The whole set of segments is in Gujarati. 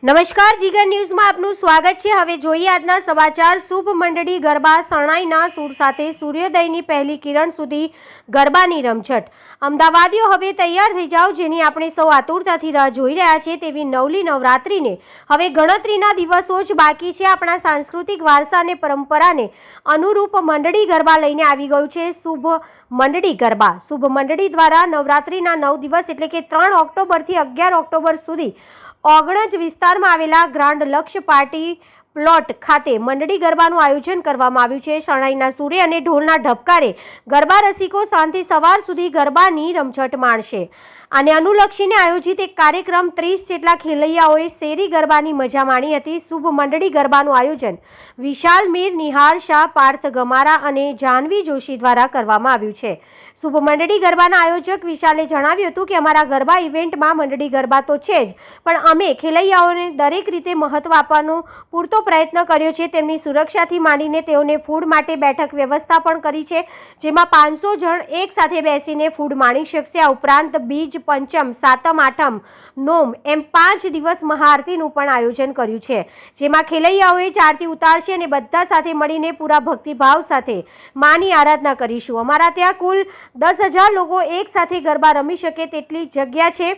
નમસ્કાર, જીગર ન્યૂઝમાં આપનું સ્વાગત છે। હવે જોઈએ આજના સમાચાર। શુભ મંડળી ગરબા શરણાઈના સૂર સાથે સૂર્યોદયની પહેલી કિરણ સુધી ગરબાની રમઝટ। અમદાવાદીઓ હવે તૈયાર થઈ જાઓ, જેની આપણે સૌ આતુરતાથી રાહ જોઈ રહ્યા છે। તેવી નવલી નવરાત્રિને હવે ગણતરીના દિવસો જ બાકી છે। આપણા સાંસ્કૃતિક વારસા અને પરંપરાને અનુરૂપ મંડળી ગરબા લઈને આવી ગયું છે શુભ મંડળી ગરબા। શુભ મંડળી દ્વારા નવરાત્રિના 9 દિવસ એટલે કે 3 ઓક્ટોબરથી 11 ઓક્ટોબર સુધી ઓગણજ વિસ્તારમાં આવેલા ગ્રાન્ડ લક્ષ પાર્ટી પ્લોટ ખાતે મંડળી ગરબાનું આયોજન કરવામાં આવ્યું છે। શરણાઈના સૂરે અને ઢોલના ઢબકારે ગરબા રસિકો સાંજથી સવાર સુધી ગરબાની રમઝટ માણશે। આને અનુલક્ષીને આયોજિત એક કાર્યક્રમ 30 જેટલા ખેલૈયાઓએ શેરી ગરબાની મજા માણી હતી। શુભ મંડળી ગરબાનું આયોજન વિશાલ મીર, નિહાર શાહ, પાર્થ ગમારા અને જાનવી જોશી દ્વારા કરવામાં આવ્યું છે। શુભ મંડળી ગરબાના આયોજક વિશાલે જણાવ્યું હતું કે અમારા ગરબા ઇવેન્ટમાં મંડળી ગરબા તો છે જ, પણ અમે ખેલૈયાઓને દરેક રીતે મહત્વ આપવાનો પૂરતો પ્રયત્ન કર્યો છે। તેમની સુરક્ષાથી માંડીને તેઓને ફૂડ માટે બેઠક વ્યવસ્થા પણ કરી છે, જેમાં 500 જણ એક સાથે બેસીને ફૂડ માણી શકશે। આ ઉપરાંત બીજ પંચમ, સાતમ, આઠમ, નોમ એમ 5 દિવસ મહાઆરતીનું પણ આયોજન કર્યું છે, જેમાં ખેલૈયાઓએ જ આરતી ઉતારશે અને બધા સાથે મળીને પૂરા ભક્તિભાવ સાથે માની આરાધના કરીશું। અમારા ત્યાં કુલ 10,000 લોકો એક સાથે ગરબા રમી શકે તેટલી જગ્યા છે।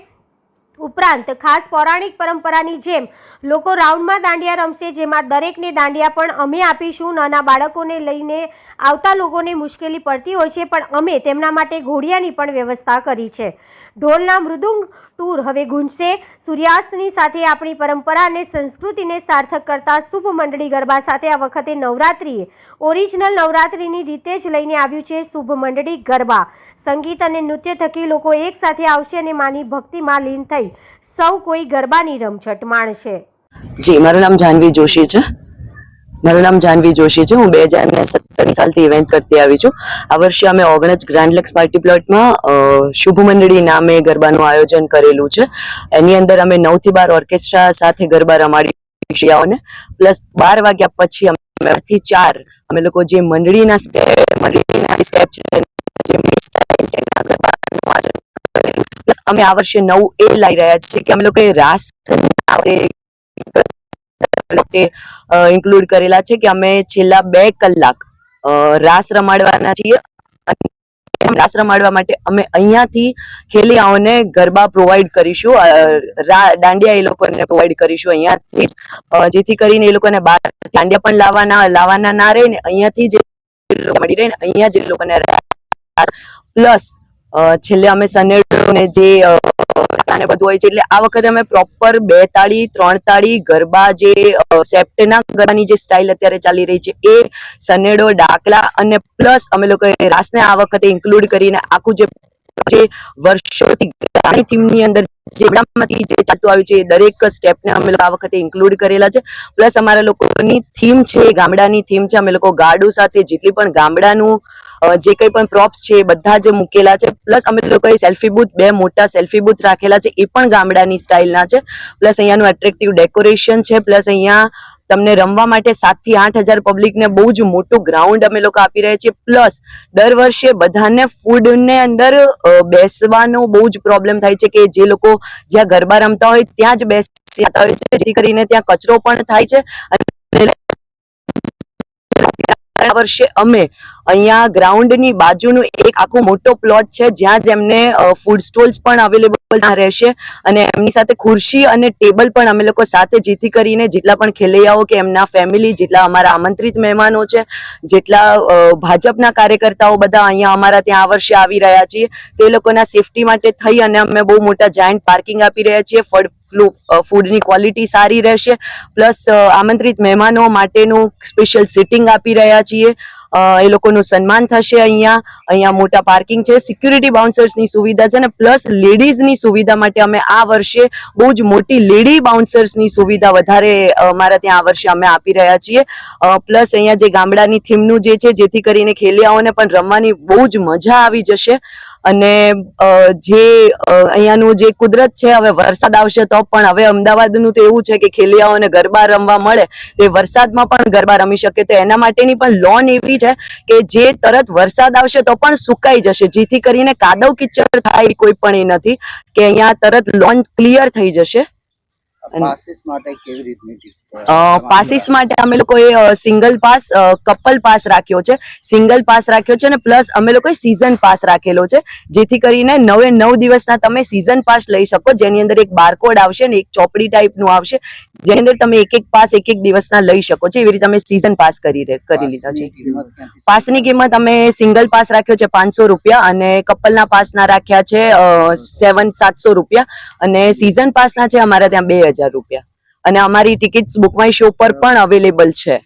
ઉપરાંત ખાસ પૌરાણિક પરંપરાની જેમ લોકો રાઉન્ડમાં દાંડિયા રમશે, જેમાં દરેકને દાંડિયા પણ અમે આપીશું। નાના બાળકોને લઈને આવતા લોકોને મુશ્કેલી પડતી હોય છે, પણ અમે તેમના માટે ઘોડિયાની પણ વ્યવસ્થા કરી છે। ઢોલના મૃદુંગ ટૂર હવે ગુંજશે। સૂર્યાસ્તની સાથે આપણી પરંપરા અને સંસ્કૃતિને સાર્થક કરતા શુભ મંડળી ગરબા સાથે આ વખતે નવરાત્રિએ ઓરિજિનલ નવરાત્રિની રીતે જ લઈને આવ્યું છે શુભ મંડળી ગરબા। સંગીત અને નૃત્ય થકી લોકો એક સાથે આવશે અને માની ભક્તિમાં લીન થઈ સૌ કોઈ ગરબાની રમઝટ માણશે। જી, મારું નામ જાનવી જોશી છે। હું 2017 સાલથી ઇવેન્ટ કરતી આવી છું। આ વર્ષે અમે ઓગણજ ગ્રાન્ડ લક્ષ પાર્ટી પ્લોટમાં શુભ મંડળી નામે ગરબાનું આયોજન કરેલું છે। એની અંદર અમે 9 થી 12 ઓર્કેસ્ટ્રા સાથે ગરબા રમાડી શિયાઓને, પ્લસ 12 વાગ્યા પછી અમે 2 થી 4 અમે લોકો જે મંડળીના સ્ટેપ છે અમે આ વર્ષે નવું એ લાવી રહ્યા છીએ કે અમે લોકો રાસ ઇન્ક્લુડ કરેલા છે કે અમે છેલ્લા 2 કલાક રાસ રમાડવાના છીએ। રાસ રમાડવા માટે અમે અહીંયાથી ખેલૈયાઓને ગરબા પ્રોવાઈડ કરીશું, દાંડિયા એ લોકોને પ્રોવાઈડ કરીશું અહીંયાથી, જેથી કરીને એ લોકોને બહાર દાંડિયા પણ લાવવાના ના રહે ને અહીંયાથી જે મળી રહે ને અહીંયા જે લોકોને પ્લસ છેલ્લે અમે સનેડોને જે બધું હોય છે, એટલે આ વખતે અમે પ્રોપર 2 તાળી 3 તાળી ગરબા જે સેપ્ટના ગરબાની જે સ્ટાઇલ અત્યારે ચાલી રહી છે એ સનેડો, ડાકલા અને પ્લસ અમે લોકો રાસને આ વખતે ઇન્ક્લુડ કરીને આખું જે વર્ષોથી થીમની અંદર જે ચાલતું આવ્યું છે એ દરેક સ્ટેપને અમે લોકો આ વખતે ઇન્ક્લુડ કરેલા છે। પ્લસ અમારા લોકોની થીમ છે એ ગામડાની થીમ છે। અમે લોકો ગાડું સાથે જેટલી પણ ગામડાનું જે કંઈ પણ પ્રોપ્સ છે એ બધા જ મૂકેલા છે। પ્લસ અમે લોકોએ સેલ્ફી બૂથ 2 મોટા સેલ્ફી બૂથ રાખેલા છે, એ પણ ગામડાની સ્ટાઇલના છે। પ્લસ અહીંયાનું એટ્રેક્ટિવ ડેકોરેશન છે। પ્લસ અહીંયા તમને રમવા માટે 7 થી 8,000 પબ્લિકને બહુ જ મોટું ગ્રાઉન્ડ અમે લોકો આપી રહ્યા છીએ। પ્લસ દર વર્ષે બધાને ફૂડને અંદર બેસવાનો બહુ જ પ્રોબ્લેમ થાય છે કે જે લોકો જ્યાં ગરબા રમતા હોય ત્યાં જ બેસી જતા હોય છે, જેથી કરીને ત્યાં કચરો પણ થાય છે। આ વર્ષે અમે અહીંયા ગ્રાઉન્ડની બાજુનું એક આખો મોટો પ્લોટ છે જ્યાં જેમને ફૂડ સ્ટોલ્સ પણ અવેલેબલ રહેશે અને એમની સાથે ખુરશી અને ટેબલ પણ અમે લોકો સાથે, જેથી કરીને જેટલા પણ ખેલૈયાઓ કે એમના ફેમિલી, જેટલા અમારા આમંત્રિત મહેમાનો છે, જેટલા ભાજપના કાર્યકર્તાઓ બધા અહીંયા અમારા ત્યાં આ વર્ષે આવી રહ્યા છીએ, તે લોકોના સેફટી માટે થઈ અને અમે બહુ મોટા જાયન્ટ પાર્કિંગ આપી રહ્યા છીએ। ફૂડની ક્વોલિટી સારી રહેશે, પ્લસ આમંત્રિત મહેમાનો માટેનું સ્પેશિયલ સિટિંગ આપી રહ્યા છીએ। એ લોકોનું સન્માન થશે। અહીંયા મોટા પાર્કિંગ છે, સિક્યુરિટી બાઉન્સર્સની સુવિધા છે, અને પ્લસ લેડીઝની સુવિધા માટે અમે આ વર્ષે બહુ જ મોટી લેડી બાઉન્સર્સની સુવિધા વધારે અમારા ત્યાં આ વર્ષે અમે આપી રહ્યા છીએ। પ્લસ અહીંયા જે ગામડાની થીમનું જે છે, જેથી કરીને ખેલૈયાઓને પણ રમવાની બહુ જ મજા આવી જશે। અને જે અહીંયાનું જે કુદરત છે, હવે વરસાદ આવશે તો પણ હવે અમદાવાદનું તો એવું છે કે ખેલૈયાઓને ગરબા રમવા મળે તે વરસાદમાં પણ ગરબા રમી શકે, તો એના માટેની પણ લોન એવી છે કે જે તરત વરસાદ આવશે તો પણ સુકાઈ જશે, જેથી કરીને કાદવ કિચડ થાય કોઈ પણ એ નથી કે અહીંયા તરત લોન ક્લિયર થઈ જશે। પાસીસ માટે કેવી રીતની પાસીસ માટે અમે લોકોએ સિંગલ પાસ કપલ પાસ રાખ્યો છે, સિંગલ પાસ રાખ્યો છે અને પ્લસ અમે લોકોએ સીઝન પાસ રાખેલો છે, જેથી કરીને 9 દિવસના તમે સીઝન પાસ લઈ શકો, જેની અંદર એક બારકોડ આવશે ને એક ચોપડી ટાઈપનું આવશે, જેની અંદર તમે એક પાસ એક દિવસના લઈ શકો છો. એવી રીતે અમે સીઝન પાસ કરી લીધા છે. પાસની કિંમત અમે સિંગલ પાસ રાખ્યો છે 500 રૂપિયા અને કપલના પાસના રાખ્યા છે 700 રૂપિયા અને સીઝન પાસના છે અમારા ત્યાં 2000 રૂપિયા અને અમારી ટિકિટ્સ બુક માય શો પર પણ અવેલેબલ છે.